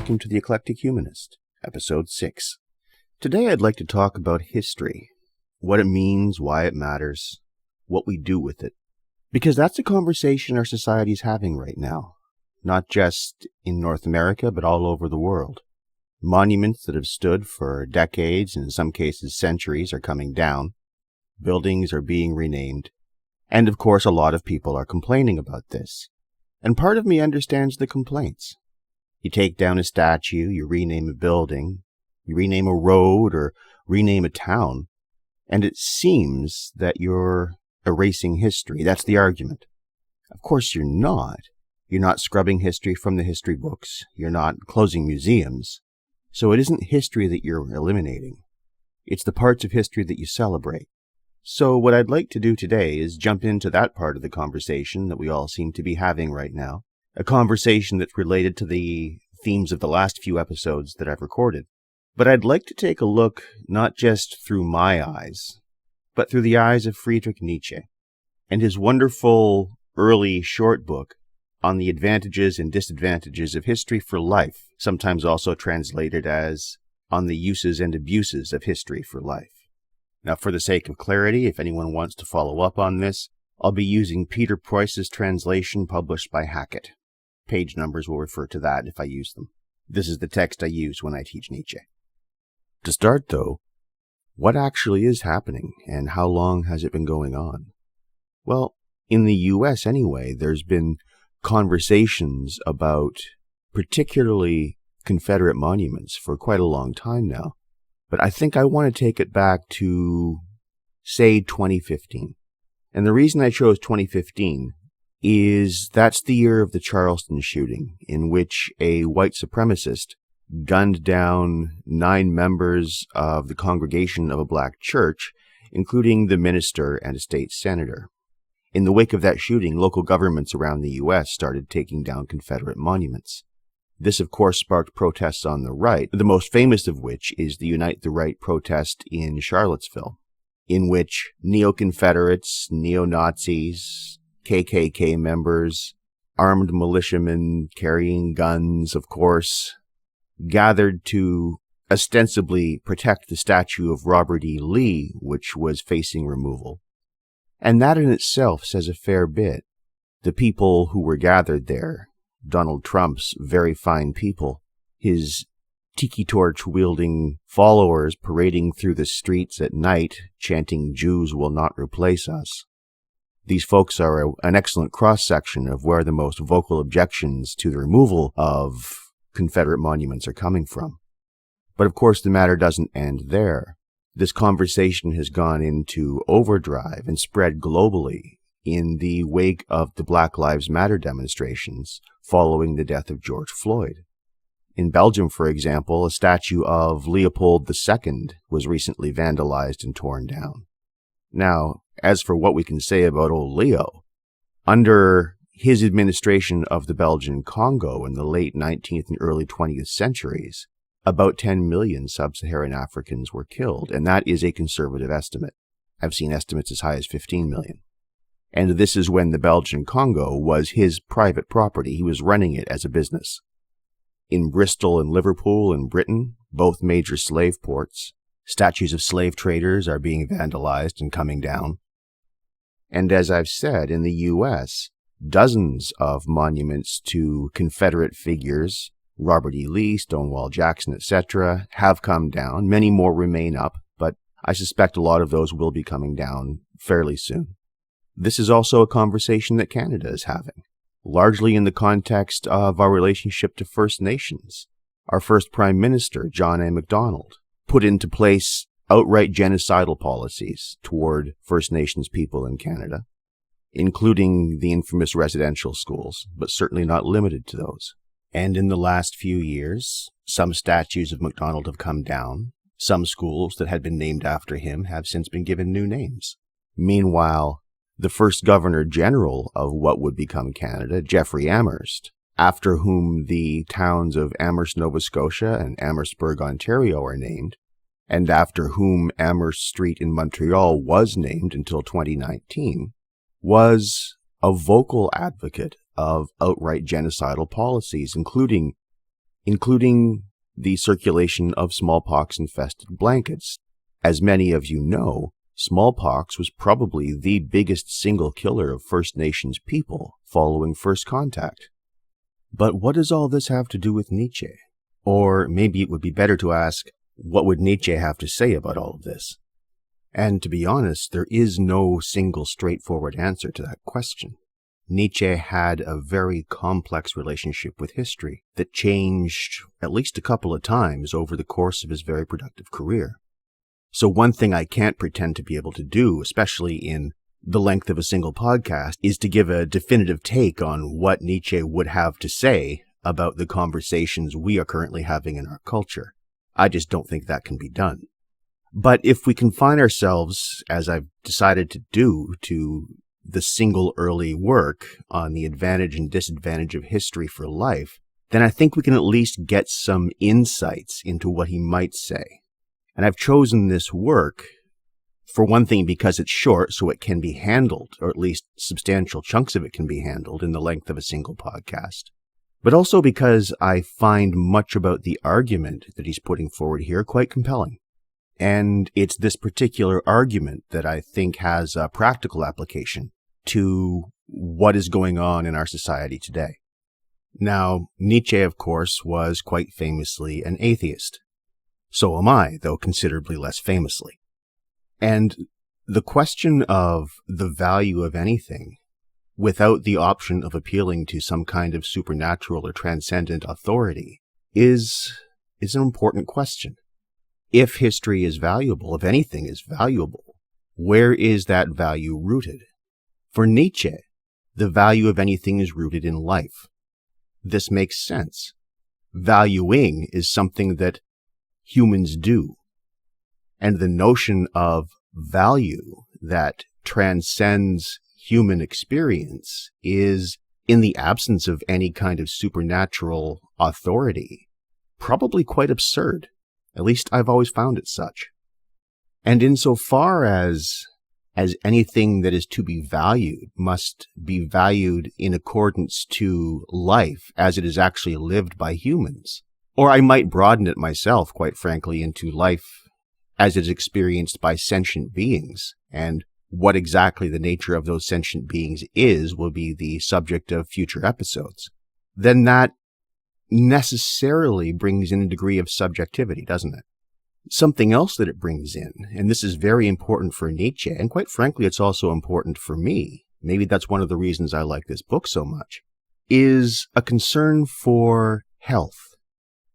welcome to The Eclectic Humanist, Episode 6. Today I'd like to talk about history, what it means, why it matters, what we do with it. Because that's a conversation our society is having right now, not just in North America, but all over the world. Monuments that have stood for decades, and in some cases centuries, are coming down. Buildings are being renamed. And of course, a lot of people are complaining about this. And part of me understands the complaints. You take down a statue, you rename a building, you rename a road or rename a town, and it seems that you're erasing history. That's the argument. Of course you're not. You're not scrubbing history from the history books. You're not closing museums. So it isn't history that you're eliminating. It's the parts of history that you celebrate. So what I'd like to do today is jump into that part of the conversation that we all seem to be having right now. A conversation that's related to the themes of the last few episodes that I've recorded. But I'd like to take a look not just through my eyes, but through the eyes of Friedrich Nietzsche and his wonderful early short book on the advantages and disadvantages of history for life, sometimes also translated as On the Uses and Abuses of History for Life. Now, for the sake of clarity, if anyone wants to follow up on this, I'll be using Peter Preuss's translation published by Hackett. Page numbers will refer to that if I use them. This is the text I use when I teach Nietzsche. To start, though, what actually is happening, and how long has it been going on? Well, in the U.S. anyway, there's been conversations about particularly Confederate monuments for quite a long time now. But I think I want to take it back to, say, 2015. And the reason I chose 2015 is that's the year of the Charleston shooting, in which a white supremacist gunned down 9 members of the congregation of a black church, including the minister and a state senator. In the wake of that shooting, local governments around the U.S. started taking down Confederate monuments. This, of course, sparked protests on the right, the most famous of which is the Unite the Right protest in Charlottesville, in which neo-Confederates, neo-Nazis, KKK members, armed militiamen carrying guns, of course, gathered to ostensibly protect the statue of Robert E. Lee, which was facing removal. And that in itself says a fair bit. The people who were gathered there, Donald Trump's very fine people, his tiki torch-wielding followers parading through the streets at night, chanting, "Jews will not replace us." These folks are an excellent cross-section of where the most vocal objections to the removal of Confederate monuments are coming from. But of course the matter doesn't end there. This conversation has gone into overdrive and spread globally in the wake of the Black Lives Matter demonstrations following the death of George Floyd. In Belgium, for example, a statue of Leopold II was recently vandalized and torn down. Now, as for what we can say about old Leo, under his administration of the Belgian Congo in the late 19th and early 20th centuries, about 10 million sub-Saharan Africans were killed, and that is a conservative estimate. I've seen estimates as high as 15 million. And this is when the Belgian Congo was his private property. He was running it as a business. In Bristol and Liverpool in Britain, both major slave ports, statues of slave traders are being vandalized and coming down. And as I've said, in the U.S., dozens of monuments to Confederate figures, Robert E. Lee, Stonewall Jackson, etc., have come down. Many more remain up, but I suspect a lot of those will be coming down fairly soon. This is also a conversation that Canada is having, largely in the context of our relationship to First Nations. Our first Prime Minister, John A. Macdonald, put into place outright genocidal policies toward First Nations people in Canada, including the infamous residential schools, but certainly not limited to those. And in the last few years, some statues of Macdonald have come down. Some schools that had been named after him have since been given new names. Meanwhile, the first Governor-General of what would become Canada, Jeffrey Amherst, after whom the towns of Amherst, Nova Scotia and Amherstburg, Ontario are named, and after whom Amherst Street in Montreal was named until 2019, was a vocal advocate of outright genocidal policies, including including the circulation of smallpox-infested blankets. As many of you know, smallpox was probably the biggest single killer of First Nations people following first contact. But what does all this have to do with Nietzsche? Or maybe it would be better to ask, what would Nietzsche have to say about all of this? And to be honest, there is no single straightforward answer to that question. Nietzsche had a very complex relationship with history that changed at least a couple of times over the course of his very productive career. So one thing I can't pretend to be able to do, especially in the length of a single podcast, is to give a definitive take on what Nietzsche would have to say about the conversations we are currently having in our culture. I just don't think that can be done. But if we confine ourselves, as I've decided to do, to the single early work on the advantage and disadvantage of history for life, then I think we can at least get some insights into what he might say. And I've chosen this work, for one thing, because it's short, so it can be handled, or at least substantial chunks of it can be handled in the length of a single podcast. But also because I find much about the argument that he's putting forward here quite compelling. And it's this particular argument that I think has a practical application to what is going on in our society today. Now, Nietzsche, of course, was quite famously an atheist. So am I, though considerably less famously. And the question of the value of anything, without the option of appealing to some kind of supernatural or transcendent authority, is an important question. If history is valuable, if anything is valuable, where is that value rooted? For Nietzsche, the value of anything is rooted in life. This makes sense. Valuing is something that humans do. And the notion of value that transcends human experience is, in the absence of any kind of supernatural authority, probably quite absurd. At least I've always found it such. And insofar as anything that is to be valued must be valued in accordance to life as it is actually lived by humans, or I might broaden it myself, quite frankly, into life as it is experienced by sentient beings, and what exactly the nature of those sentient beings is will be the subject of future episodes, then that necessarily brings in a degree of subjectivity, doesn't it? Something else that it brings in, and this is very important for Nietzsche, and quite frankly, it's also important for me, maybe that's one of the reasons I like this book so much, is a concern for health.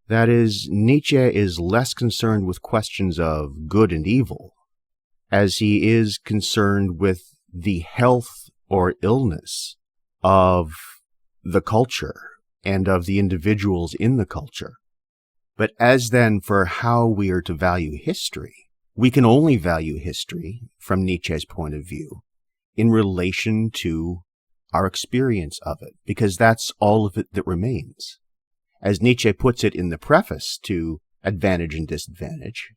That is, Nietzsche is less concerned with questions of good and evil, as he is concerned with the health or illness of the culture and of the individuals in the culture. But as then for how we are to value history, we can only value history from Nietzsche's point of view in relation to our experience of it, because that's all of it that remains. As Nietzsche puts it in the preface to Advantage and Disadvantage,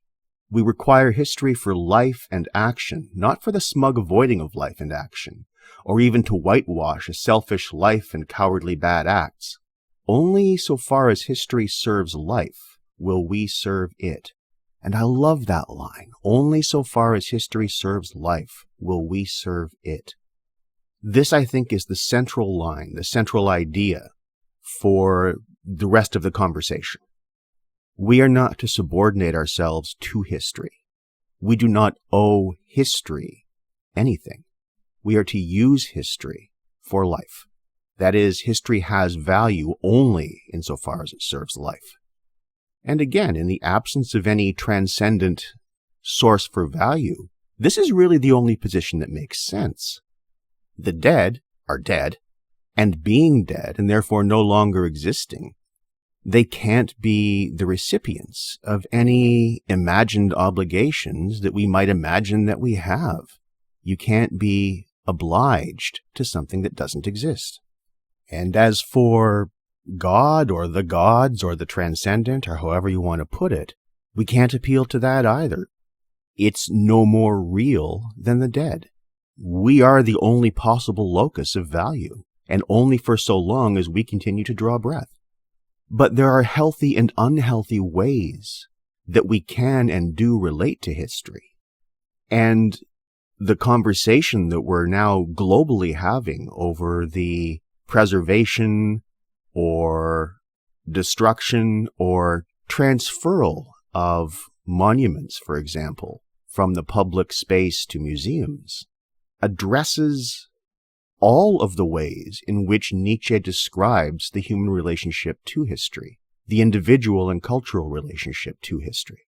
we require history for life and action, not for the smug avoiding of life and action, or even to whitewash a selfish life and cowardly bad acts. Only so far as history serves life will we serve it. And I love that line. Only so far as history serves life will we serve it. This, I think, is the central line, the central idea for the rest of the conversation. We are not to subordinate ourselves to history. We do not owe history anything. We are to use history for life. That is, history has value only insofar as it serves life. And again, in the absence of any transcendent source for value, this is really the only position that makes sense. The dead are dead, and being dead, and therefore no longer existing, they can't be the recipients of any imagined obligations that we might imagine that we have. You can't be obliged to something that doesn't exist. And as for God or the gods or the transcendent, or however you want to put it, we can't appeal to that either. It's no more real than the dead. We are the only possible locus of value, and only for so long as we continue to draw breath. But there are healthy and unhealthy ways that we can and do relate to history. And the conversation that we're now globally having over the preservation or destruction or transferal of monuments, for example, from the public space to museums, addresses all of the ways in which Nietzsche describes the human relationship to history, the individual and cultural relationship to history.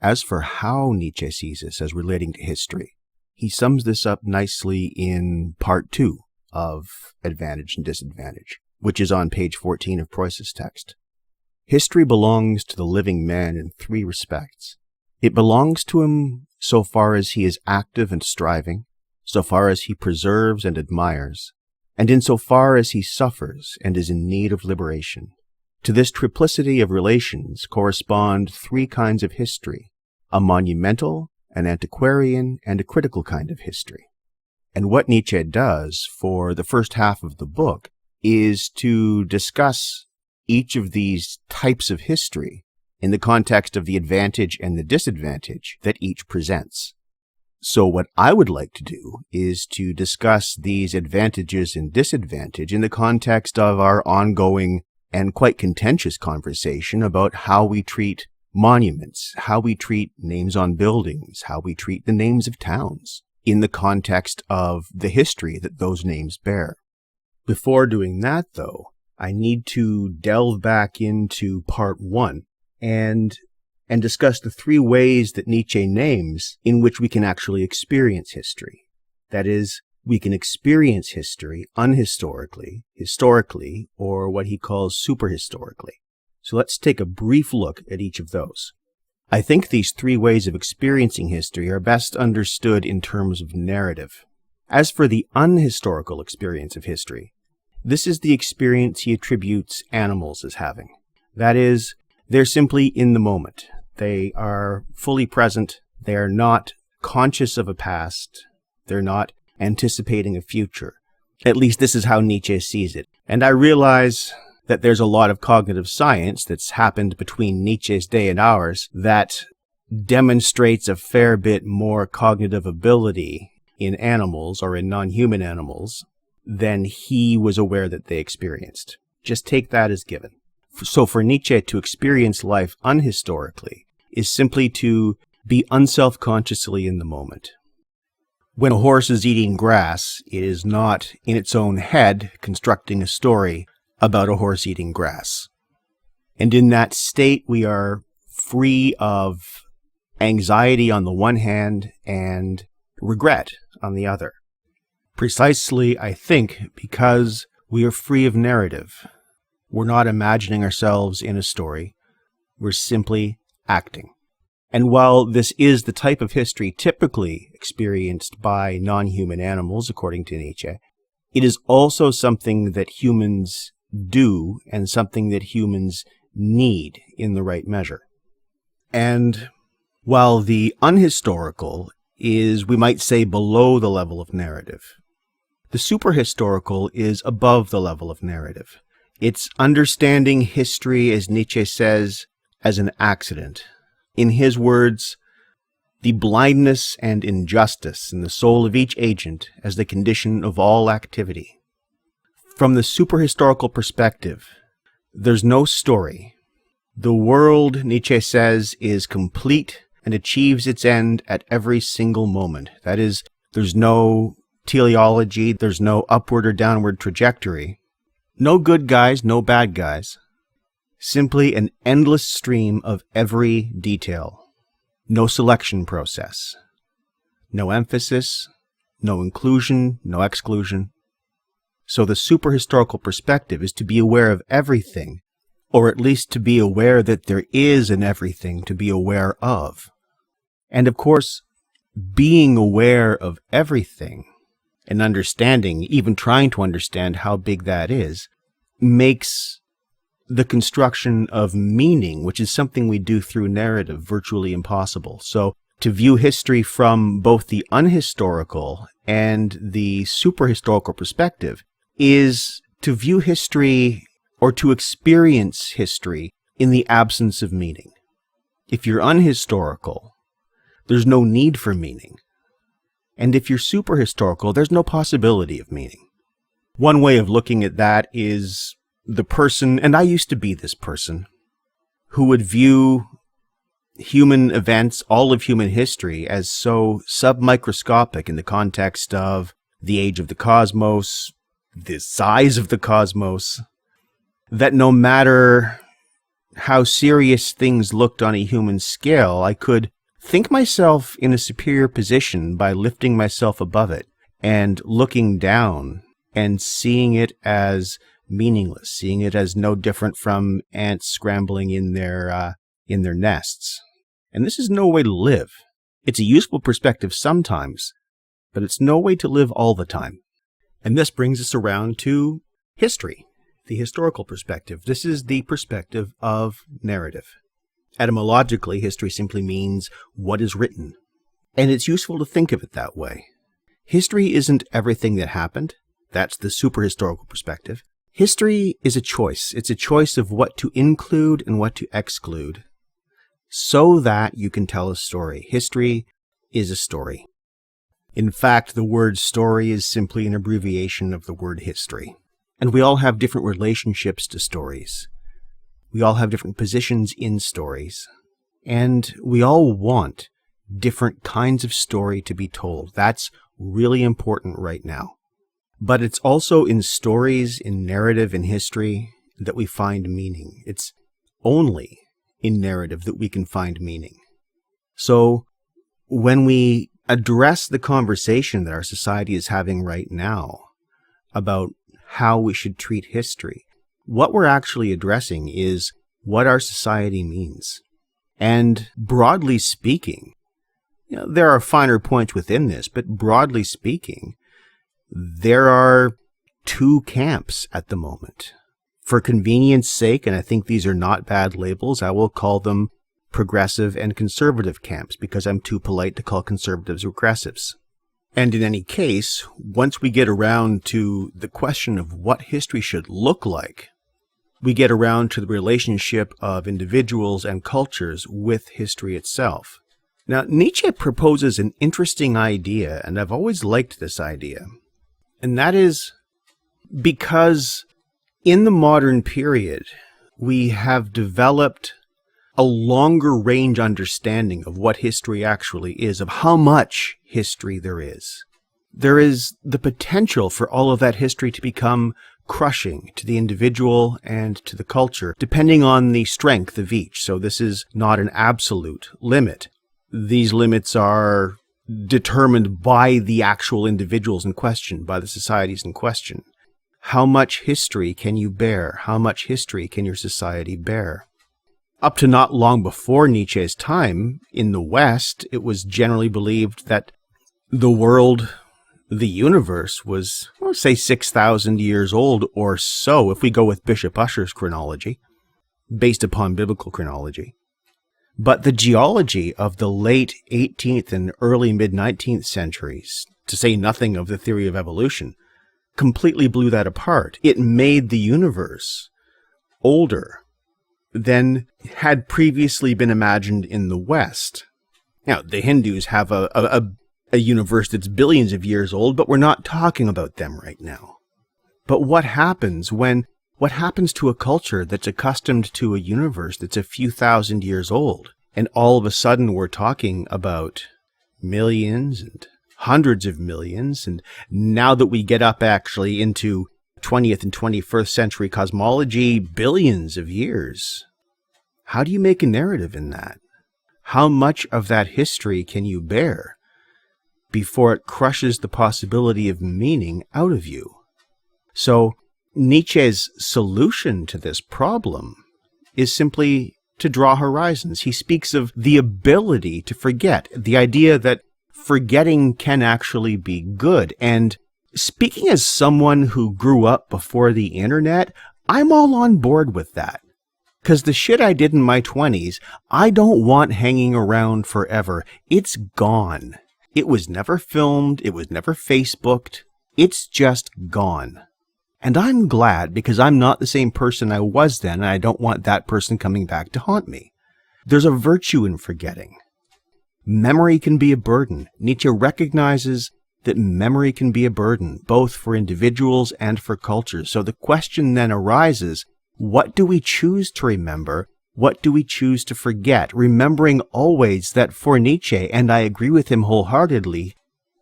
As for how Nietzsche sees this as relating to history, he sums this up nicely in part 2 of Advantage and Disadvantage, which is on page 14 of Preuss's text. History belongs to the living man in 3 respects. It belongs to him so far as he is active and striving, so far as he preserves and admires, and in so far as he suffers and is in need of liberation. To this triplicity of relations correspond 3 kinds of history: a monumental, an antiquarian, and a critical kind of history. And what Nietzsche does for the first half of the book is to discuss each of these types of history in the context of the advantage and the disadvantage that each presents. So what I would like to do is to discuss these advantages and disadvantage in the context of our ongoing and quite contentious conversation about how we treat monuments, how we treat names on buildings, how we treat the names of towns in the context of the history that those names bear. Before doing that, though, I need to delve back into part 1 and discuss the 3 ways that Nietzsche names in which we can actually experience history. That is, we can experience history unhistorically, historically, or what he calls superhistorically. So let's take a brief look at each of those. I think these 3 ways of experiencing history are best understood in terms of narrative. As for the unhistorical experience of history, this is the experience he attributes animals as having. That is, they're simply in the moment. They are fully present. They are not conscious of a past. They're not anticipating a future. At least this is how Nietzsche sees it. And I realize that there's a lot of cognitive science that's happened between Nietzsche's day and ours that demonstrates a fair bit more cognitive ability in animals or in non-human animals than he was aware that they experienced. Just take that as given. So for Nietzsche to experience life unhistorically is simply to be unself-consciously in the moment. When a horse is eating grass, it is not in its own head constructing a story about a horse eating grass. And in that state, we are free of anxiety on the one hand and regret on the other. Precisely, I think, because we are free of narrative. We're not imagining ourselves in a story. We're simply acting. And while this is the type of history typically experienced by non-human animals, according to Nietzsche, it is also something that humans do and something that humans need in the right measure. And while the unhistorical is, we might say, below the level of narrative, the superhistorical is above the level of narrative. It's understanding history, as Nietzsche says, as an accident. In his words, the blindness and injustice in the soul of each agent as the condition of all activity. From the superhistorical perspective, there's no story. The world, Nietzsche says, is complete and achieves its end at every single moment. That is, there's no teleology, there's no upward or downward trajectory. No good guys, no bad guys. Simply an endless stream of every detail. No selection process. No emphasis, no inclusion, no exclusion. So the superhistorical perspective is to be aware of everything, or at least to be aware that there is an everything to be aware of. And of course, being aware of everything and understanding, even trying to understand how big that is, makes the construction of meaning, which is something we do through narrative, virtually impossible. So to view history from both the unhistorical and the superhistorical perspective is to view history, or to experience history in the absence of meaning. If you're unhistorical, there's no need for meaning. And if you're superhistorical, there's no possibility of meaning. One way of looking at that is the person, and I used to be this person, who would view human events, all of human history, as so submicroscopic in the context of the age of the cosmos, the size of the cosmos, that no matter how serious things looked on a human scale, I could think myself in a superior position by lifting myself above it and looking down and seeing it as meaningless, seeing it as no different from ants scrambling in their nests. And this is no way to live. It's a useful perspective sometimes, but it's no way to live all the time. And this brings us around to history, the historical perspective. This is the perspective of narrative. Etymologically, history simply means what is written. And it's useful to think of it that way. History isn't everything that happened. That's the superhistorical perspective. History is a choice. It's a choice of what to include and what to exclude so that you can tell a story. History is a story. In fact, the word story is simply an abbreviation of the word history. And we all have different relationships to stories. We all have different positions in stories. And we all want different kinds of story to be told. That's really important right now. But it's also in stories, in narrative, in history, that we find meaning. It's only in narrative that we can find meaning. So when we address the conversation that our society is having right now about how we should treat history, what we're actually addressing is what our society means. And broadly speaking, there are finer points within this, but broadly speaking, there are two camps at the moment. For convenience sake, and I think these are not bad labels, I will call them progressive and conservative camps because I'm too polite to call conservatives regressives. And in any case, once we get around to the question of what history should look like, we get around to the relationship of individuals and cultures with history itself. Now, Nietzsche proposes an interesting idea, and I've always liked this idea. And that is because in the modern period, we have developed a longer range understanding of what history actually is, of how much history there is. There is the potential for all of that history to become crushing to the individual and to the culture, depending on the strength of each. So this is not an absolute limit. These limits are determined by the actual individuals in question, by the societies in question. How much history can you bear? How much history can your society bear? Up to not long before Nietzsche's time, in the West, it was generally believed that the world, the universe, was, say, 6,000 years old or so, if we go with Bishop Ussher's chronology, based upon biblical chronology. But the geology of the late 18th and early mid-19th centuries, to say nothing of the theory of evolution, completely blew that apart. It made the universe older than had previously been imagined in the West. Now, the Hindus have a universe that's billions of years old, but we're not talking about them right now. But what happens to a culture that's accustomed to a universe that's a few thousand years old, and all of a sudden we're talking about millions and hundreds of millions, and now that we get up actually into 20th and 21st century cosmology, billions of years? How do you make a narrative in that? How much of that history can you bear before it crushes the possibility of meaning out of you? So Nietzsche's solution to this problem is simply to draw horizons. He speaks of the ability to forget, the idea that forgetting can actually be good. And speaking as someone who grew up before the internet, I'm all on board with that. Because the shit I did in my 20s, I don't want hanging around forever. It's gone. It was never filmed. It was never Facebooked. It's just gone. And I'm glad, because I'm not the same person I was then, and I don't want that person coming back to haunt me. There's a virtue in forgetting. Memory can be a burden. Nietzsche recognizes that memory can be a burden, both for individuals and for cultures. So the question then arises, what do we choose to remember? What do we choose to forget? Remembering always that for Nietzsche, and I agree with him wholeheartedly,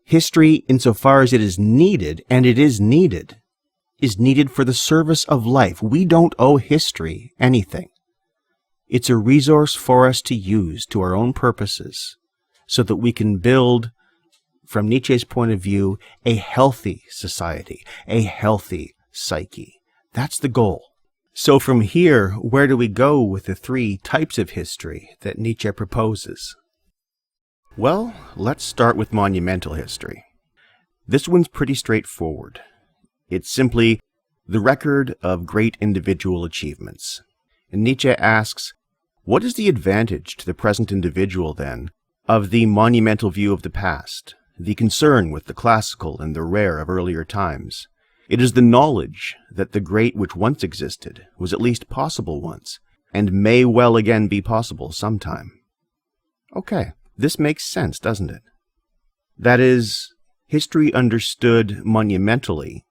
history, insofar as it is needed, and it is needed for the service of life. We don't owe history anything. It's a resource for us to use to our own purposes so that we can build, from Nietzsche's point of view, a healthy society, a healthy psyche. That's the goal. So from here, where do we go with the three types of history that Nietzsche proposes? Well, let's start with monumental history. This one's pretty straightforward. It's simply the record of great individual achievements. And Nietzsche asks, what is the advantage to the present individual, then, of the monumental view of the past, the concern with the classical and the rare of earlier times? It is the knowledge that the great which once existed was at least possible once, and may well again be possible sometime. Okay, this makes sense, doesn't it? That is, history understood monumentally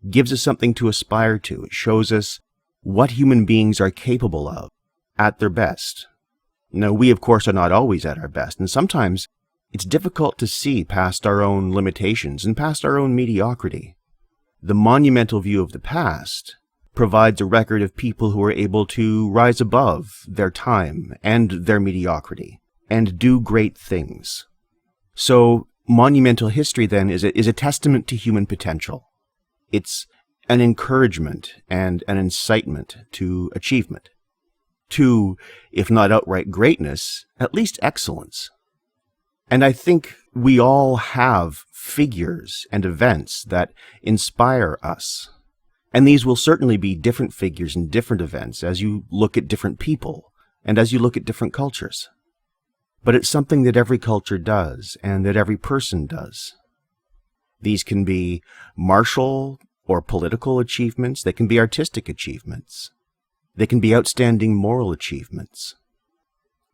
gives us something to aspire to. It shows us what human beings are capable of at their best. Now, we, of course, are not always at our best, and sometimes it's difficult to see past our own limitations and past our own mediocrity. The monumental view of the past provides a record of people who are able to rise above their time and their mediocrity and do great things. So, monumental history, then, is a testament to human potential. It's an encouragement and an incitement to achievement, to, if not outright greatness, at least excellence. And I think we all have figures and events that inspire us. And these will certainly be different figures and different events as you look at different people and as you look at different cultures. But it's something that every culture does and that every person does. These can be martial or political achievements. They can be artistic achievements. They can be outstanding moral achievements.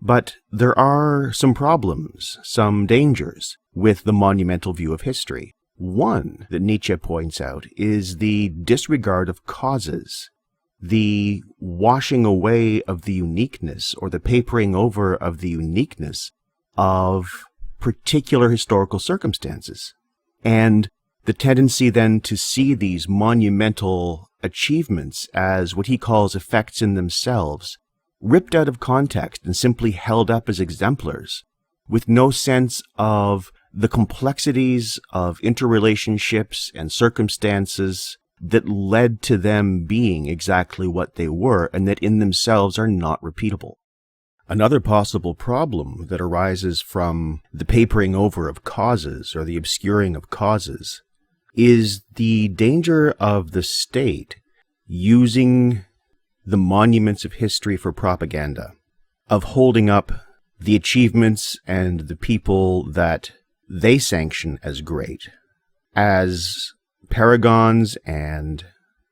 But there are some problems, some dangers with the monumental view of history. One that Nietzsche points out is the disregard of causes, the washing away of the uniqueness or the papering over of the uniqueness of particular historical circumstances, and the tendency then to see these monumental achievements as what he calls effects in themselves, ripped out of context and simply held up as exemplars, with no sense of the complexities of interrelationships and circumstances that led to them being exactly what they were and that in themselves are not repeatable. Another possible problem that arises from the papering over of causes or the obscuring of causes is the danger of the state using the monuments of history for propaganda, of holding up the achievements and the people that they sanction as great as paragons and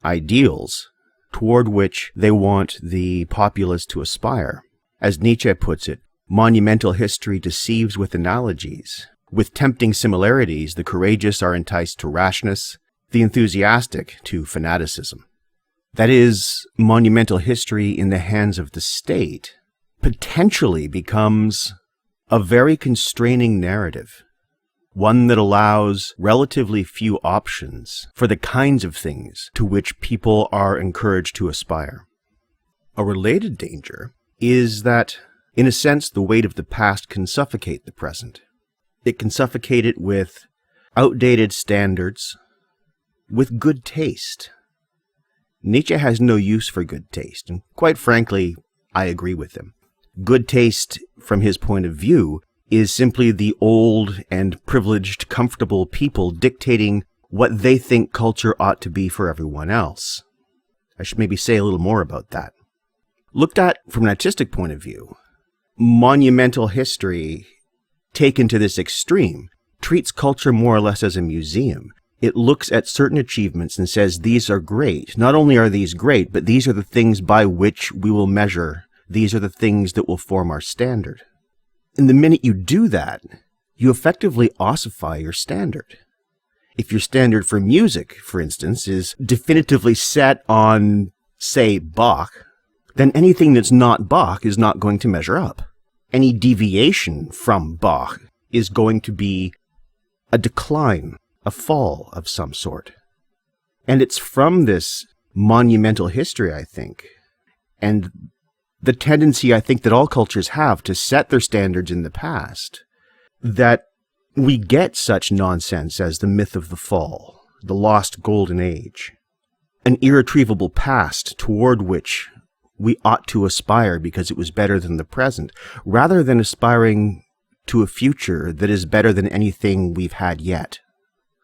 ideals toward which they want the populace to aspire. As Nietzsche puts it, monumental history deceives with analogies. With tempting similarities, the courageous are enticed to rashness, the enthusiastic to fanaticism. That is, monumental history in the hands of the state potentially becomes a very constraining narrative, one that allows relatively few options for the kinds of things to which people are encouraged to aspire. A related danger is that, in a sense, the weight of the past can suffocate the present. It can suffocate it with outdated standards, with good taste. Nietzsche has no use for good taste, and quite frankly, I agree with him. Good taste, from his point of view, is simply the old and privileged, comfortable people dictating what they think culture ought to be for everyone else. I should maybe say a little more about that. Looked at from an artistic point of view, monumental history, taken to this extreme, treats culture more or less as a museum. It looks at certain achievements and says, these are great. Not only are these great, but these are the things by which we will measure. These are the things that will form our standard. And the minute you do that, you effectively ossify your standard. If your standard for music, for instance, is definitively set on, say, Bach, then anything that's not Bach is not going to measure up. Any deviation from Bach is going to be a decline, a fall of some sort. And it's from this monumental history, I think, and the tendency I think that all cultures have to set their standards in the past, that we get such nonsense as the myth of the fall, the lost golden age, an irretrievable past toward which we ought to aspire because it was better than the present, rather than aspiring to a future that is better than anything we've had yet.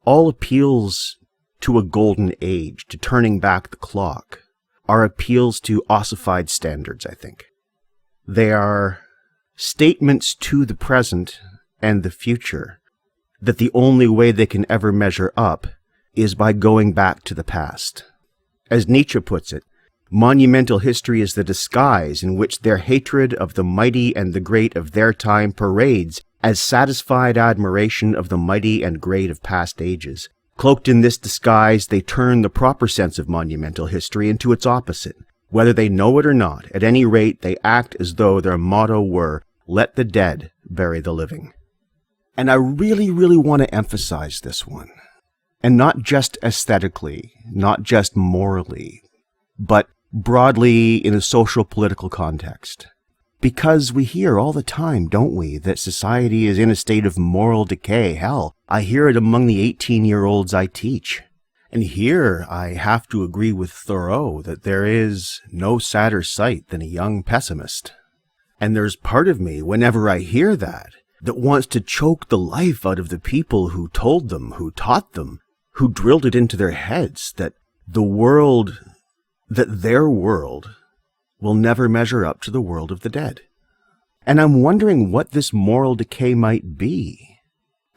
All appeals to a golden age, to turning back the clock, are appeals to ossified standards, I think. They are statements to the present and the future that the only way they can ever measure up is by going back to the past. As Nietzsche puts it, monumental history is the disguise in which their hatred of the mighty and the great of their time parades as satisfied admiration of the mighty and great of past ages. Cloaked in this disguise, they turn the proper sense of monumental history into its opposite. Whether they know it or not, at any rate, they act as though their motto were, "Let the dead bury the living." And I really, really want to emphasize this one. And not just aesthetically, not just morally, but broadly in a social political context. Because we hear all the time, don't we, that society is in a state of moral decay. Hell, I hear it among the 18-year-olds I teach. And here I have to agree with Thoreau that there is no sadder sight than a young pessimist. And there's part of me, whenever I hear that wants to choke the life out of the people who told them, who taught them, who drilled it into their heads that their world will never measure up to the world of the dead. And I'm wondering what this moral decay might be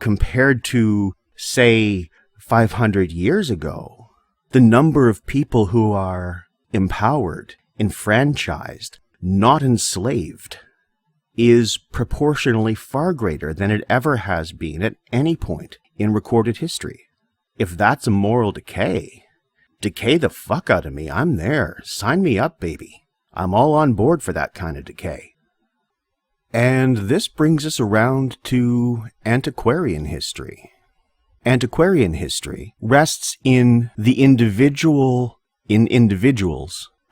compared to, say, 500 years ago. The number of people who are empowered, enfranchised, not enslaved, is proportionally far greater than it ever has been at any point in recorded history. If that's a moral decay the fuck out of me. I'm there. Sign me up, baby. I'm all on board for that kind of decay. And this brings us around to antiquarian history. Antiquarian history rests in the individuals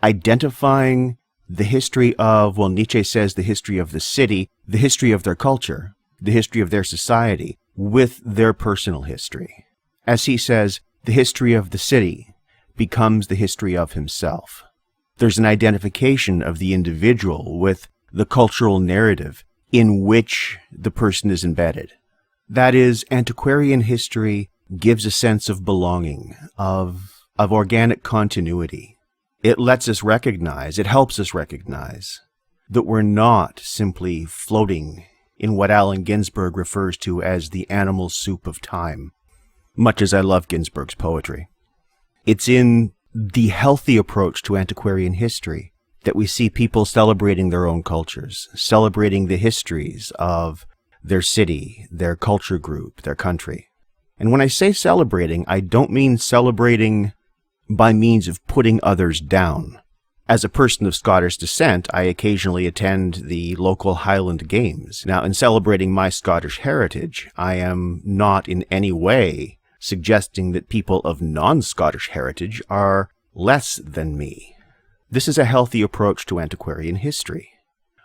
identifying the history of, well, Nietzsche says the history of the city, the history of their culture, the history of their society, with their personal history. As he says, the history of the city becomes the history of himself. There's an identification of the individual with the cultural narrative in which the person is embedded. That is, antiquarian history gives a sense of belonging, of organic continuity. It lets us recognize, it helps us recognize that we're not simply floating in what Allen Ginsberg refers to as the animal soup of time, much as I love Ginsberg's poetry. It's in the healthy approach to antiquarian history that we see people celebrating their own cultures, celebrating the histories of their city, their culture group, their country. And when I say celebrating, I don't mean celebrating by means of putting others down. As a person of Scottish descent, I occasionally attend the local Highland Games. Now, in celebrating my Scottish heritage, I am not in any way suggesting that people of non-Scottish heritage are less than me. This is a healthy approach to antiquarian history,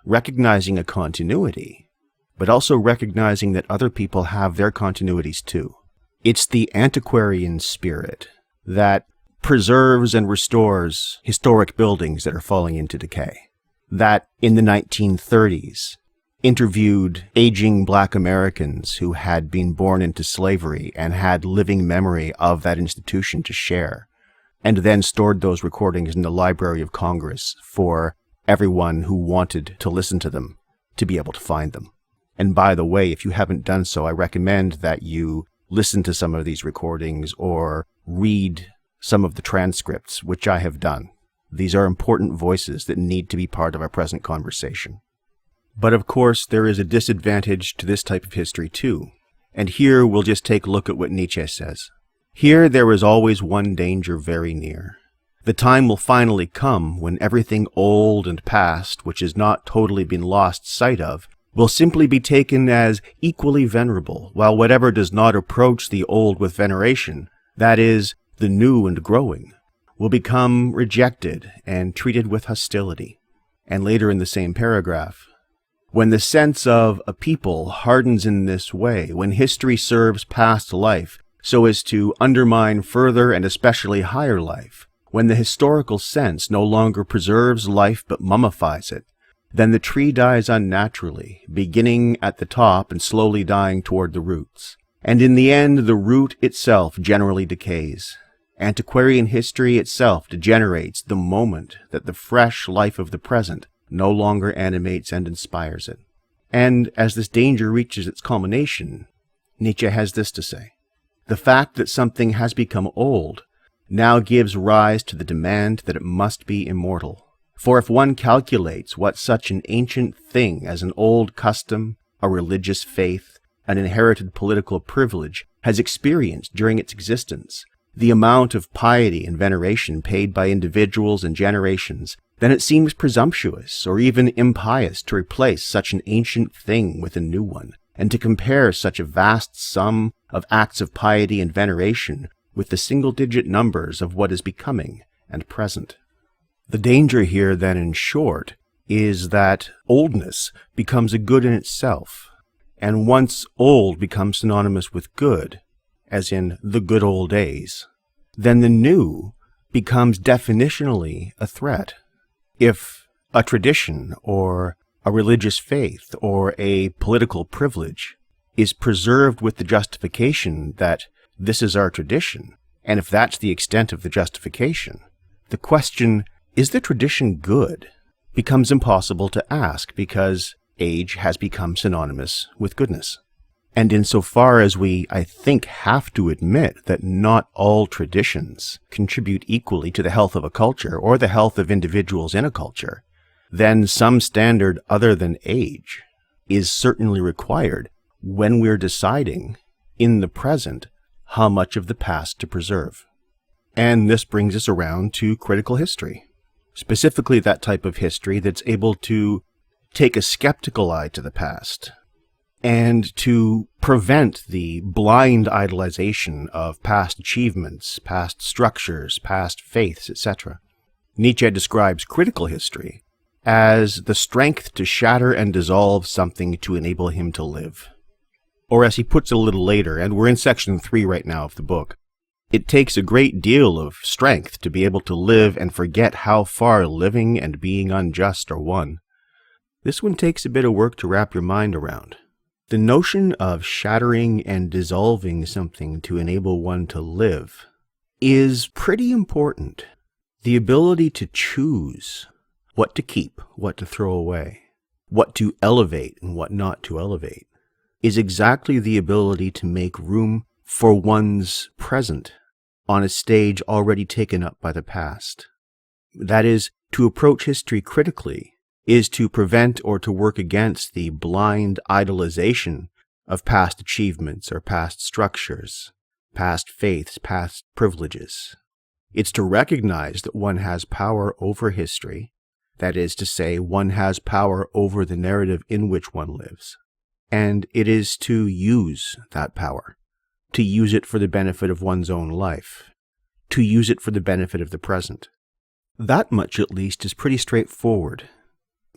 recognizing a continuity, but also recognizing that other people have their continuities too. It's the antiquarian spirit that preserves and restores historic buildings that are falling into decay, that in the 1930s interviewed aging Black Americans who had been born into slavery and had living memory of that institution to share, and then stored those recordings in the Library of Congress for everyone who wanted to listen to them to be able to find them. And by the way, if you haven't done so, I recommend that you listen to some of these recordings or read some of the transcripts, which I have done. These are important voices that need to be part of our present conversation. But of course, there is a disadvantage to this type of history too. And here we'll just take a look at what Nietzsche says. Here there is always one danger very near. The time will finally come when everything old and past, which has not totally been lost sight of, will simply be taken as equally venerable, while whatever does not approach the old with veneration, that is, the new and growing, will become rejected and treated with hostility. And later in the same paragraph, when the sense of a people hardens in this way, when history serves past life so as to undermine further and especially higher life, when the historical sense no longer preserves life but mummifies it, then the tree dies unnaturally, beginning at the top and slowly dying toward the roots. And in the end, the root itself generally decays. Antiquarian history itself degenerates the moment that the fresh life of the present no longer animates and inspires it. And as this danger reaches its culmination, Nietzsche has this to say: the fact that something has become old now gives rise to the demand that it must be immortal. For if one calculates what such an ancient thing as an old custom, a religious faith, an inherited political privilege has experienced during its existence, the amount of piety and veneration paid by individuals and generations, then it seems presumptuous or even impious to replace such an ancient thing with a new one, and to compare such a vast sum of acts of piety and veneration with the single-digit numbers of what is becoming and present. The danger here, then, in short, is that oldness becomes a good in itself, and once old becomes synonymous with good, as in the good old days, then the new becomes definitionally a threat. If a tradition or a religious faith or a political privilege is preserved with the justification that this is our tradition, and if that's the extent of the justification, the question, is the tradition good, becomes impossible to ask because age has become synonymous with goodness. And insofar as we, I think, have to admit that not all traditions contribute equally to the health of a culture or the health of individuals in a culture, then some standard other than age is certainly required when we're deciding in the present how much of the past to preserve. And this brings us around to critical history, specifically that type of history that's able to take a skeptical eye to the past and to prevent the blind idolization of past achievements, past structures, past faiths, etc. Nietzsche describes critical history as the strength to shatter and dissolve something to enable him to live. Or as he puts it a little later, and we're in section 3 right now of the book, it takes a great deal of strength to be able to live and forget how far living and being unjust are one. This one takes a bit of work to wrap your mind around. The notion of shattering and dissolving something to enable one to live is pretty important. The ability to choose what to keep, what to throw away, what to elevate and what not to elevate, is exactly the ability to make room for one's present on a stage already taken up by the past. That is, to approach history critically is to prevent or to work against the blind idolization of past achievements or past structures, past faiths, past privileges. It's to recognize that one has power over history, that is to say, one has power over the narrative in which one lives, and it is to use that power, to use it for the benefit of one's own life, to use it for the benefit of the present. That much, at least, is pretty straightforward.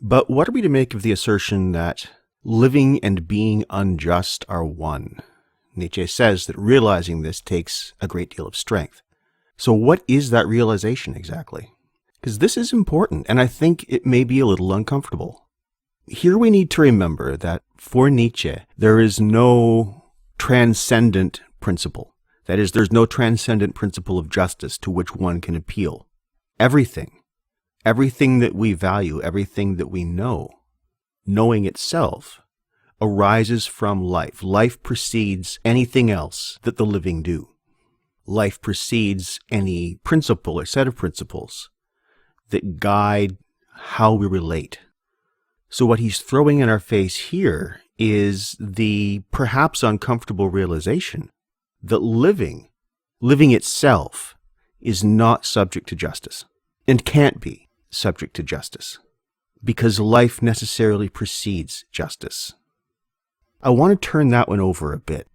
But what are we to make of the assertion that living and being unjust are one? Nietzsche says that realizing this takes a great deal of strength. So what is that realization exactly? Because this is important, and I think it may be a little uncomfortable. Here we need to remember that for Nietzsche, there is no transcendent principle. That is, there's no transcendent principle of justice to which one can appeal. Everything that we value, everything that we know, knowing itself, arises from life. Life precedes anything else that the living do. Life precedes any principle or set of principles that guide how we relate. So what he's throwing in our face here is the perhaps uncomfortable realization that living itself is not subject to justice and can't be subject to justice because life necessarily precedes justice. I want to turn that one over a bit.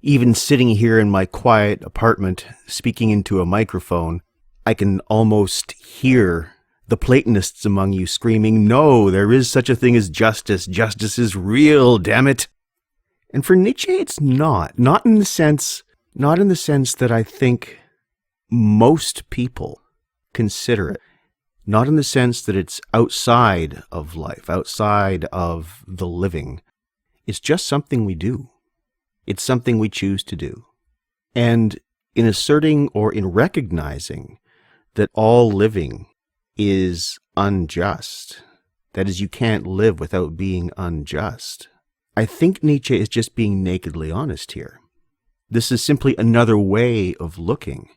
Even sitting here in my quiet apartment, speaking into a microphone, I can almost hear the Platonists among you screaming, "No, there is such a thing as justice. Justice is real, damn it." And for Nietzsche, it's not. Not in the sense that I think most people consider it. Not in the sense that it's outside of life, outside of the living. It's just something we do. It's something we choose to do. And in asserting or in recognizing that all living is unjust, that is, you can't live without being unjust, I think Nietzsche is just being nakedly honest here. This is simply another way of looking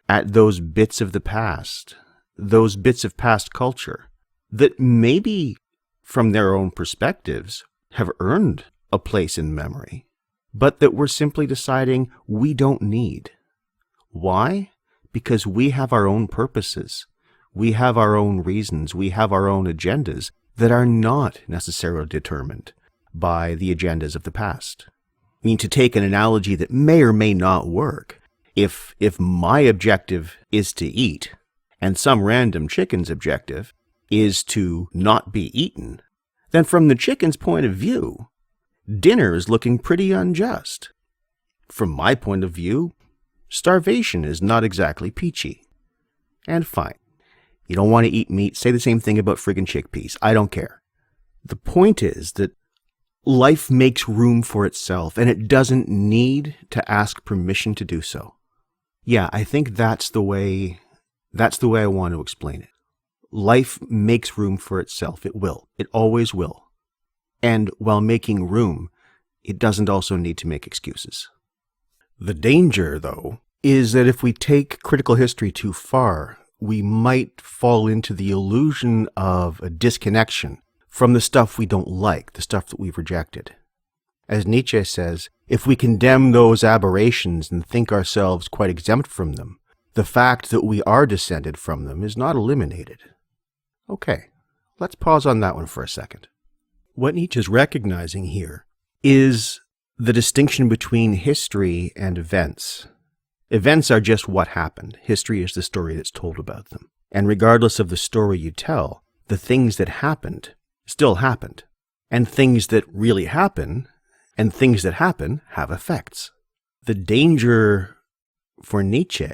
at those bits of the past, those bits of past culture that maybe from their own perspectives have earned a place in memory, but that we're simply deciding we don't need. Why? Because we have our own purposes. We have our own reasons. We have our own agendas that are not necessarily determined by the agendas of the past. I mean, to take an analogy that may or may not work, if my objective is to eat, and some random chicken's objective is to not be eaten, then from the chicken's point of view, dinner is looking pretty unjust. From my point of view, starvation is not exactly peachy. And fine. You don't want to eat meat, say the same thing about friggin' chickpeas. I don't care. The point is that life makes room for itself, and it doesn't need to ask permission to do so. Yeah, I think that's the way I want to explain it. Life makes room for itself. It will. It always will. And while making room, it doesn't also need to make excuses. The danger, though, is that if we take critical history too far, we might fall into the illusion of a disconnection from the stuff we don't like, the stuff that we've rejected. As Nietzsche says, if we condemn those aberrations and think ourselves quite exempt from them, the fact that we are descended from them is not eliminated. Okay, let's pause on that one for a second. What Nietzsche is recognizing here is the distinction between history and events. Events are just what happened. History is the story that's told about them. And regardless of the story you tell, the things that happened still happened. And things that really happen and things that happen have effects. The danger for Nietzsche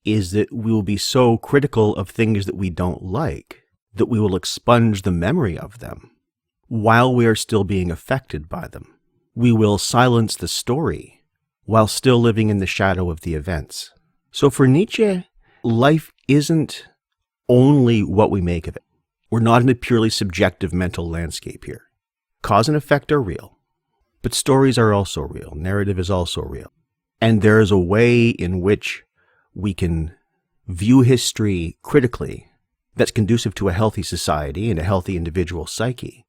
is that we will be so critical of things that we don't like that we will expunge the memory of them while we are still being affected by them. We will silence the story while still living in the shadow of the events. So for Nietzsche, life isn't only what we make of it. We're not in a purely subjective mental landscape here. Cause and effect are real, but stories are also real. Narrative is also real. And there is a way in which we can view history critically that's conducive to a healthy society and a healthy individual psyche.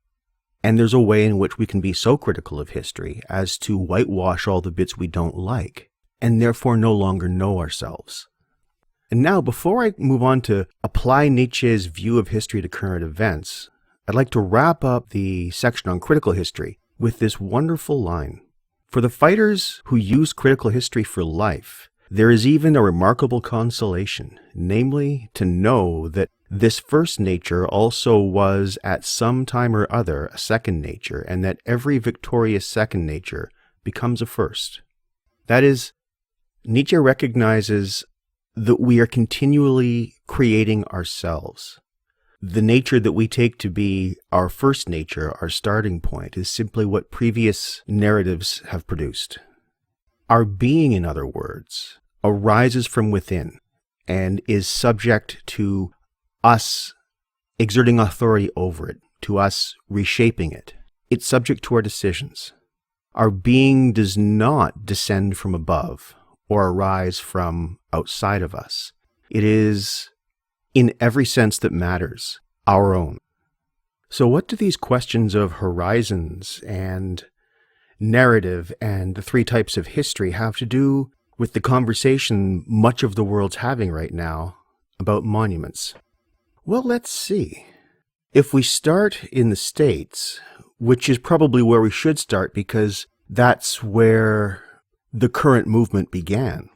And there's a way in which we can be so critical of history as to whitewash all the bits we don't like, and therefore no longer know ourselves. And now, before I move on to apply Nietzsche's view of history to current events, I'd like to wrap up the section on critical history with this wonderful line. For the fighters who use critical history for life, there is even a remarkable consolation, namely to know that this first nature also was at some time or other a second nature, and that every victorious second nature becomes a first. That is, Nietzsche recognizes that we are continually creating ourselves. The nature that we take to be our first nature, our starting point, is simply what previous narratives have produced. Our being, in other words, arises from within and is subject to us exerting authority over it, to us reshaping it, it's subject to our decisions. Our being does not descend from above or arise from outside of us. It is, in every sense that matters, our own. So what do these questions of horizons and narrative and the three types of history have to do with the conversation much of the world's having right now about monuments? Well, let's see. If we start in the States, which is probably where we should start because that's where the current movement began,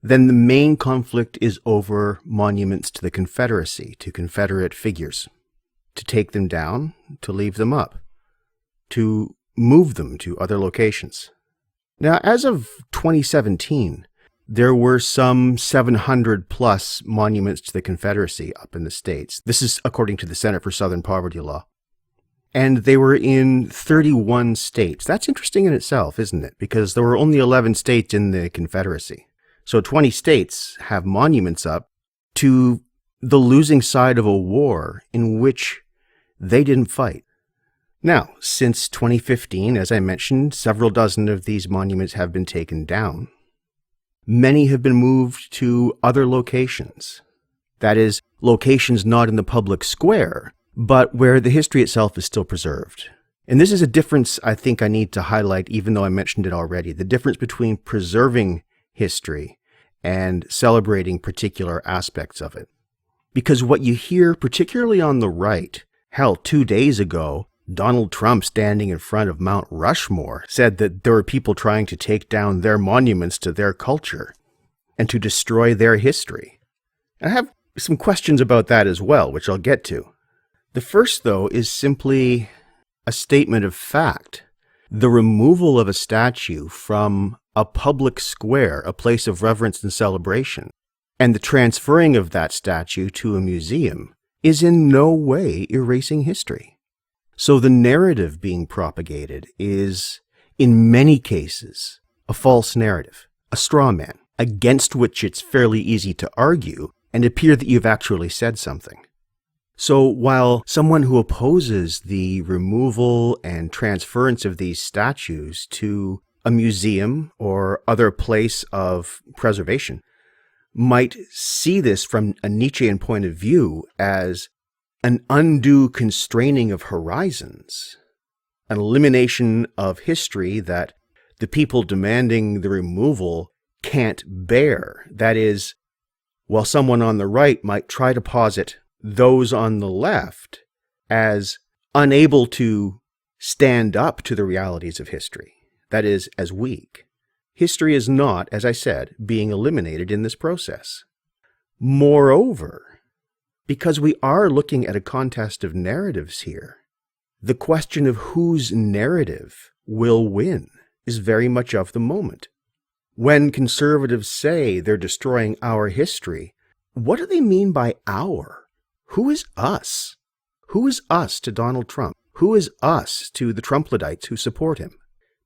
then the main conflict is over monuments to the Confederacy, to Confederate figures, to take them down, to leave them up, to move them to other locations. Now, as of 2017, there were some 700 plus monuments to the Confederacy up in the States. This is according to the Center for Southern Poverty Law. And they were in 31 states. That's interesting in itself, isn't it? Because there were only 11 states in the Confederacy. So 20 states have monuments up to the losing side of a war in which they didn't fight. Now, since 2015, as I mentioned, several dozen of these monuments have been taken down. Many have been moved to other locations. That is, locations not in the public square, but where the history itself is still preserved. And this is a difference I think I need to highlight, even though I mentioned it already. The difference between preserving history and celebrating particular aspects of it. Because what you hear, particularly on the right, hell, 2 days ago, Donald Trump, standing in front of Mount Rushmore, said that there were people trying to take down their monuments to their culture and to destroy their history. I have some questions about that as well, which I'll get to. The first, though, is simply a statement of fact. The removal of a statue from a public square, a place of reverence and celebration, and the transferring of that statue to a museum is in no way erasing history. So the narrative being propagated is, in many cases, a false narrative, a straw man, against which it's fairly easy to argue and appear that you've actually said something. So while someone who opposes the removal and transference of these statues to a museum or other place of preservation might see this from a Nietzschean point of view as an undue constraining of horizons, an elimination of history that the people demanding the removal can't bear. That is, while someone on the right might try to posit those on the left as unable to stand up to the realities of history, that is, as weak. History is not, as I said, being eliminated in this process. Moreover, because we are looking at a contest of narratives here, the question of whose narrative will win is very much of the moment. When conservatives say they're destroying our history, what do they mean by our? Who is us? Who is us to Donald Trump? Who is us to the Trumpletites who support him?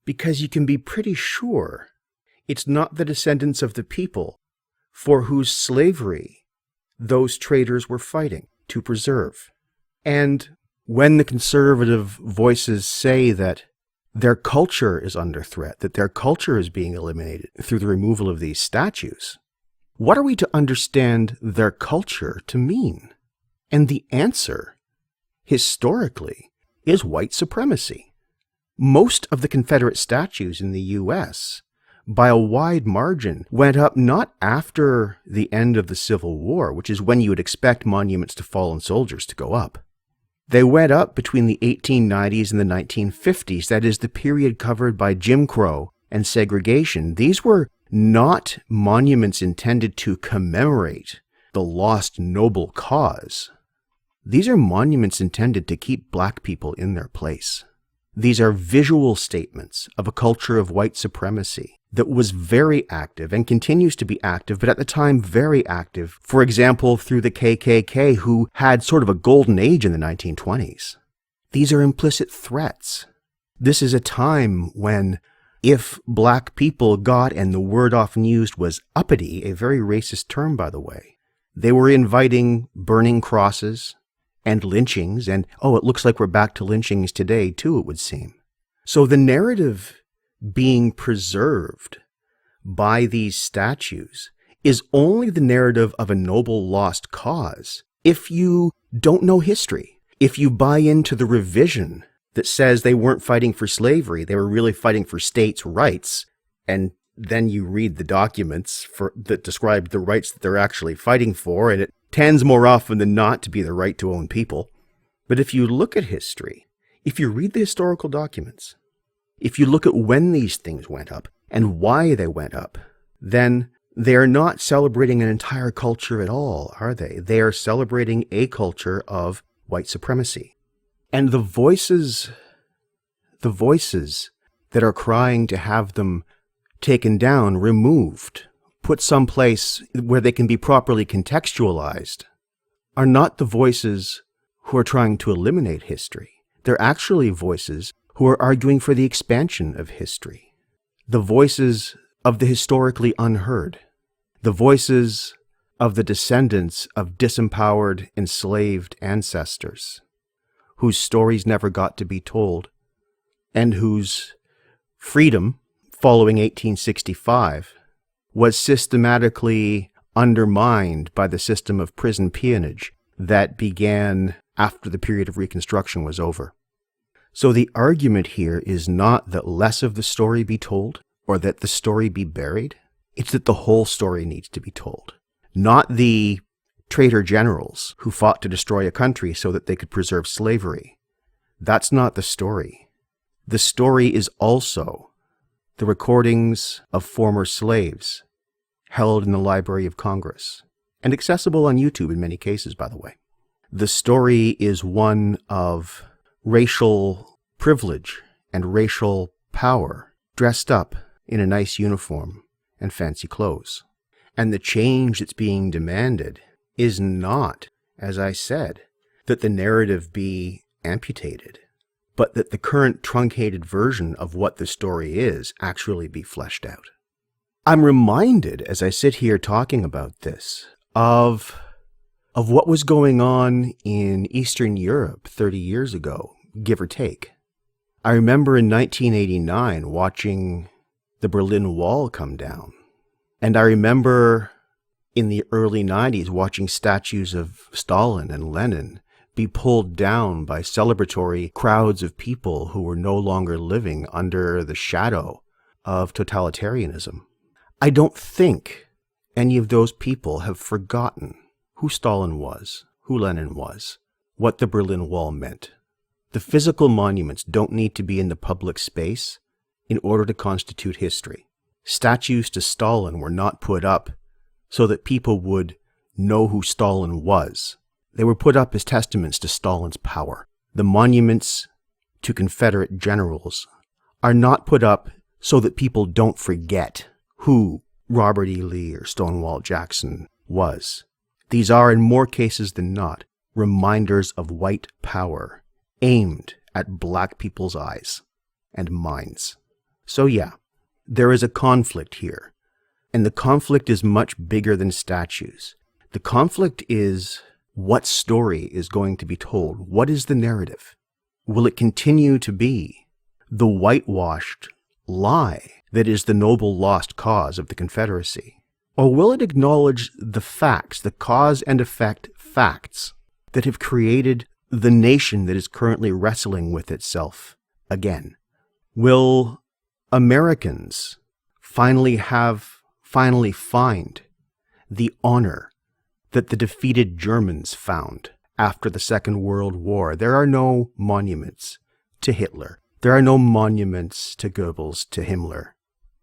Because you can be pretty sure it's not the descendants of the people for whose slavery those traitors were fighting to preserve. And when the conservative voices say that their culture is under threat, that their culture is being eliminated through the removal of these statues, what are we to understand their culture to mean? And the answer, historically, is white supremacy. Most of the Confederate statues in the U.S., by a wide margin, went up not after the end of the Civil War, which is when you would expect monuments to fallen soldiers to go up. They went up between the 1890s and the 1950s, that is the period covered by Jim Crow and segregation. These were not monuments intended to commemorate the lost noble cause. These are monuments intended to keep black people in their place. These are visual statements of a culture of white supremacy that was very active and continues to be active, but at the time very active, for example, through the KKK, who had sort of a golden age in the 1920s. These are implicit threats. This is a time when if black people got, and the word often used was uppity, a very racist term, by the way, they were inviting burning crosses and lynchings, and it looks like we're back to lynchings today too, it would seem. So the narrative being preserved by these statues is only the narrative of a noble lost cause if you don't know history, if you buy into the revision that says they weren't fighting for slavery, they were really fighting for states' rights, and then you read the documents that describe the rights that they're actually fighting for, and it tends more often than not to be the right to own people. But if you look at history, if you read the historical documents, if you look at when these things went up and why they went up, then they are not celebrating an entire culture at all, are they? They are celebrating a culture of white supremacy. And the voices that are crying to have them taken down, removed, put someplace where they can be properly contextualized, are not the voices who are trying to eliminate history. They're actually voices who are arguing for the expansion of history. The voices of the historically unheard. The voices of the descendants of disempowered, enslaved ancestors, whose stories never got to be told, and whose freedom, following 1865, was systematically undermined by the system of prison peonage that began after the period of Reconstruction was over. So the argument here is not that less of the story be told or that the story be buried. It's that the whole story needs to be told. Not the traitor generals who fought to destroy a country so that they could preserve slavery. That's not the story. The story is also the recordings of former slaves held in the Library of Congress, and accessible on YouTube in many cases, by the way. The story is one of racial privilege and racial power dressed up in a nice uniform and fancy clothes. And the change that's being demanded is not, as I said, that the narrative be amputated, but that the current truncated version of what the story is actually be fleshed out. I'm reminded, as I sit here talking about this, of what was going on in Eastern Europe 30 years ago, give or take. I remember in 1989 watching the Berlin Wall come down. And I remember in the early 90s watching statues of Stalin and Lenin be pulled down by celebratory crowds of people who were no longer living under the shadow of totalitarianism. I don't think any of those people have forgotten who Stalin was, who Lenin was, what the Berlin Wall meant. The physical monuments don't need to be in the public space in order to constitute history. Statues to Stalin were not put up so that people would know who Stalin was. They were put up as testaments to Stalin's power. The monuments to Confederate generals are not put up so that people don't forget who Robert E. Lee or Stonewall Jackson was. These are, in more cases than not, reminders of white power aimed at black people's eyes and minds. So yeah, there is a conflict here, and the conflict is much bigger than statues. The conflict is what story is going to be told. What is the narrative? Will it continue to be the whitewashed lie that is the noble lost cause of the Confederacy? Or will it acknowledge the facts, the cause and effect facts that have created the nation that is currently wrestling with itself again? Will Americans finally find the honor that the defeated Germans found after the Second World War? There are no monuments to Hitler. There are no monuments to Goebbels, to Himmler.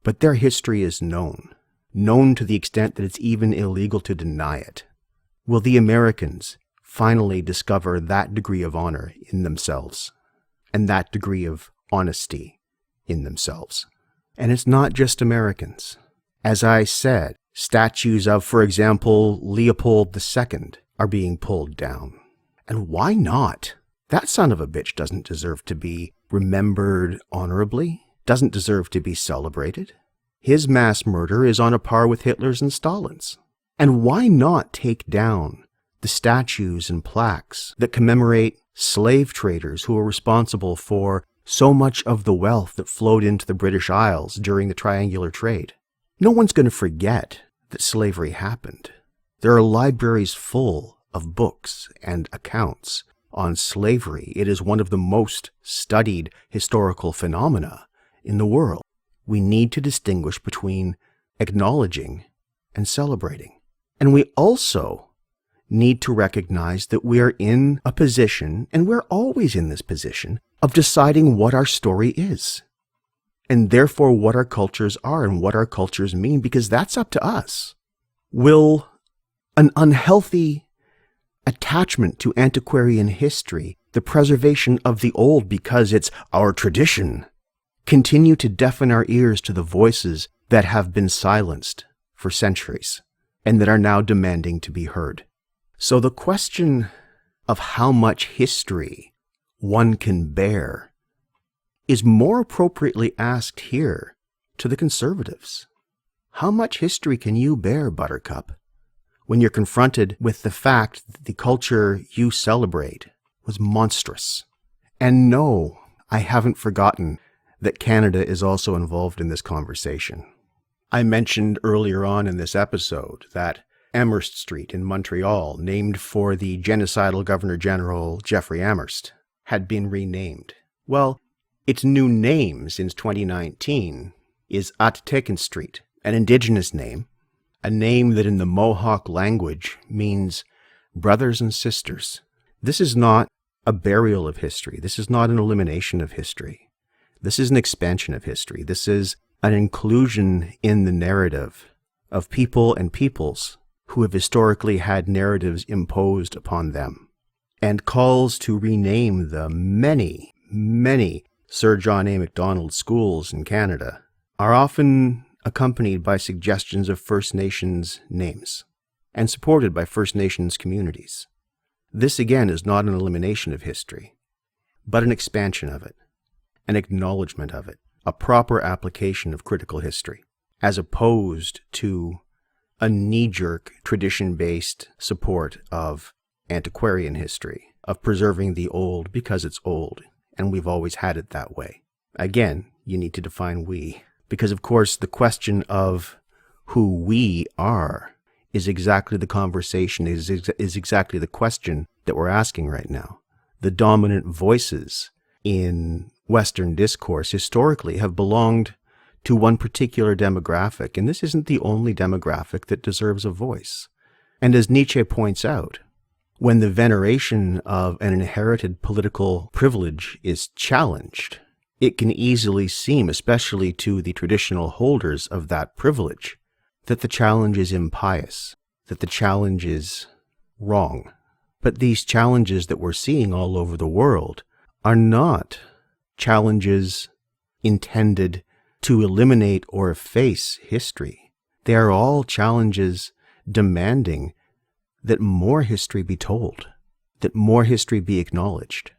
But their history is known to the extent that it's even illegal to deny it. Will the Americans finally discover that degree of honor in themselves and that degree of honesty in themselves? And it's not just Americans. As I said, statues of, for example, Leopold II are being pulled down. And why not? That son of a bitch doesn't deserve to be remembered honorably, doesn't deserve to be celebrated. His mass murder is on a par with Hitler's and Stalin's. And why not take down the statues and plaques that commemorate slave traders who were responsible for so much of the wealth that flowed into the British Isles during the triangular trade. No one's going to forget that slavery happened. There are libraries full of books and accounts on slavery. It is one of the most studied historical phenomena in the world. We need to distinguish between acknowledging and celebrating. And we also need to recognize that we are in a position, and we're always in this position, of deciding what our story is, and therefore what our cultures are and what our cultures mean, because that's up to us. Will an unhealthy attachment to antiquarian history, the preservation of the old because it's our tradition, continue to deafen our ears to the voices that have been silenced for centuries and that are now demanding to be heard? So the question of how much history one can bear is more appropriately asked here to the conservatives. How much history can you bear, Buttercup, when you're confronted with the fact that the culture you celebrate was monstrous? And no, I haven't forgotten that Canada is also involved in this conversation. I mentioned earlier on in this episode that Amherst Street in Montreal, named for the genocidal Governor-General Jeffrey Amherst, had been renamed. Well, its new name since 2019 is Undertaken Street, an indigenous name, a name that in the Mohawk language means brothers and sisters. This is not a burial of history. This is not an elimination of history. This is an expansion of history. This is an inclusion in the narrative of people and peoples who have historically had narratives imposed upon them, and calls to rename the many, many Sir John A. Macdonald schools in Canada are often accompanied by suggestions of First Nations names and supported by First Nations communities. This again is not an elimination of history, but an expansion of it, an acknowledgement of it, a proper application of critical history, as opposed to a knee-jerk, tradition-based support of antiquarian history, of preserving the old because it's old, and we've always had it that way. Again, you need to define we, because of course the question of who we are is exactly the conversation, is exactly the question that we're asking right now. The dominant voices in Western discourse historically have belonged to one particular demographic, and this isn't the only demographic that deserves a voice. And as Nietzsche points out, when the veneration of an inherited political privilege is challenged, it can easily seem, especially to the traditional holders of that privilege, that the challenge is impious, that the challenge is wrong. But these challenges that we're seeing all over the world are not challenges intended to eliminate or efface history. They are all challenges demanding that more history be told, that more history be acknowledged.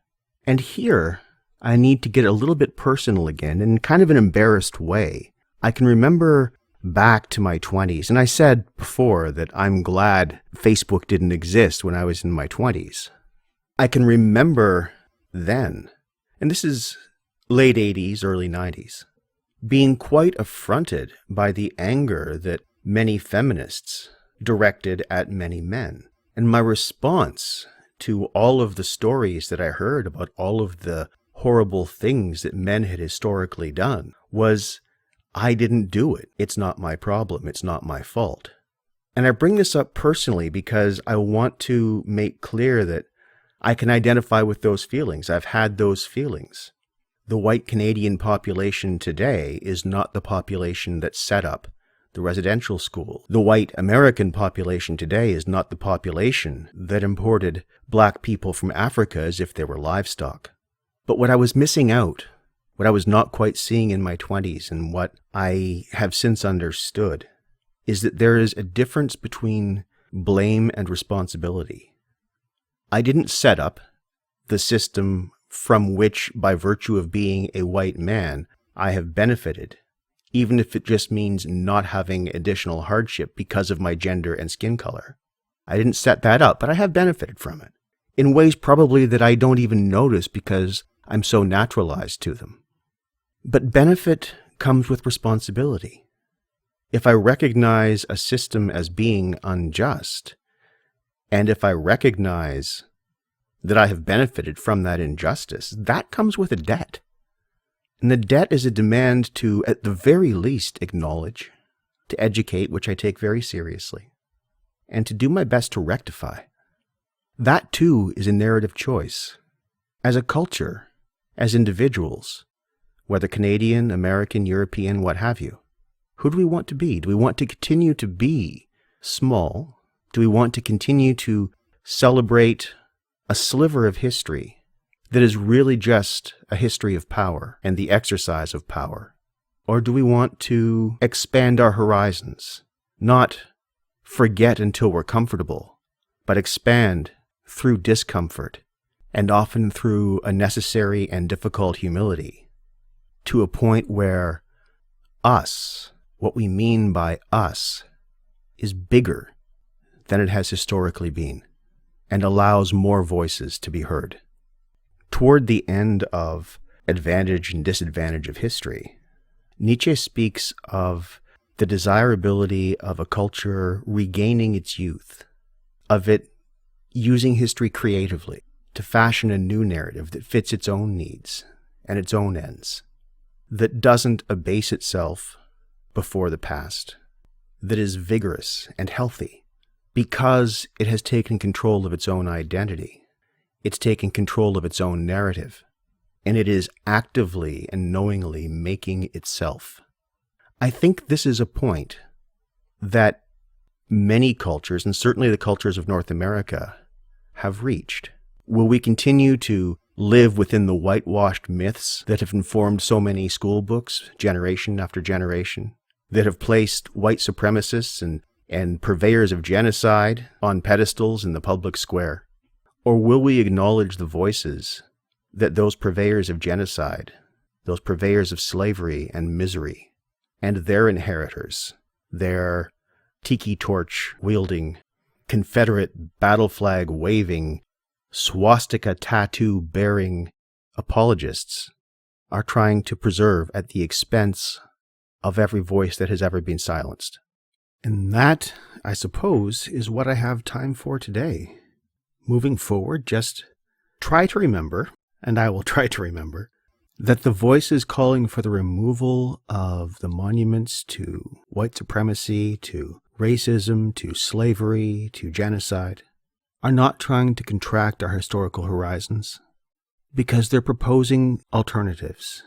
And here, I need to get a little bit personal again, in kind of an embarrassed way. I can remember back to my 20s, and I said before that I'm glad Facebook didn't exist when I was in my 20s. I can remember then, and this is late 80s, early 90s, being quite affronted by the anger that many feminists directed at many men. And my response to all of the stories that I heard about all of the horrible things that men had historically done was, I didn't do it. It's not my problem. It's not my fault. And I bring this up personally because I want to make clear that I can identify with those feelings. I've had those feelings. The white Canadian population today is not the population that set up the residential school. The white American population today is not the population that imported black people from Africa as if they were livestock. But what I was missing out, what I was not quite seeing in my 20s, and what I have since understood, is that there is a difference between blame and responsibility. I didn't set up the system from which, by virtue of being a white man, I have benefited, even if it just means not having additional hardship because of my gender and skin color. I didn't set that up, but I have benefited from it in ways probably that I don't even notice because I'm so naturalized to them. But benefit comes with responsibility. If I recognize a system as being unjust, and if I recognize that I have benefited from that injustice, that comes with a debt. And the debt is a demand to, at the very least, acknowledge, to educate, which I take very seriously, and to do my best to rectify. That, too, is a narrative choice. As a culture, as individuals, whether Canadian, American, European, what have you, who do we want to be? Do we want to continue to be small? Do we want to continue to celebrate a sliver of history that is really just a history of power and the exercise of power? Or do we want to expand our horizons, not forget until we're comfortable, but expand through discomfort and often through a necessary and difficult humility to a point where us, what we mean by us, is bigger than it has historically been and allows more voices to be heard. Toward the end of Advantage and Disadvantage of History, Nietzsche speaks of the desirability of a culture regaining its youth, of it using history creatively to fashion a new narrative that fits its own needs and its own ends, that doesn't abase itself before the past, that is vigorous and healthy because it has taken control of its own identity. It's taken control of its own narrative, and it is actively and knowingly making itself. I think this is a point that many cultures, and certainly the cultures of North America, have reached. Will we continue to live within the whitewashed myths that have informed so many school books, generation after generation, that have placed white supremacists and purveyors of genocide on pedestals in the public square? Or will we acknowledge the voices that those purveyors of genocide, those purveyors of slavery and misery, and their inheritors, their tiki torch wielding, Confederate battle flag waving, swastika tattoo bearing apologists, are trying to preserve at the expense of every voice that has ever been silenced? And that, I suppose, is what I have time for today. Moving forward, just try to remember, and I will try to remember, that the voices calling for the removal of the monuments to white supremacy, to racism, to slavery, to genocide, are not trying to contract our historical horizons, because they're proposing alternatives.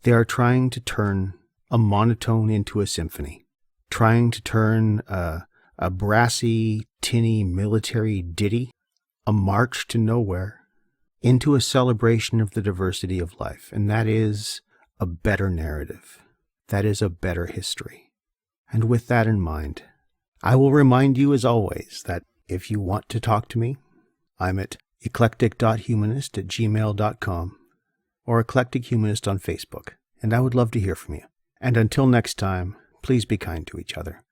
They are trying to turn a monotone into a symphony, trying to turn a brassy, tinny military ditty, a march to nowhere, into a celebration of the diversity of life. And that is a better narrative. That is a better history. And with that in mind, I will remind you, as always, that if you want to talk to me, I'm at eclectic.humanist@gmail.com or Eclectic Humanist on Facebook, and I would love to hear from you. And until next time, please be kind to each other.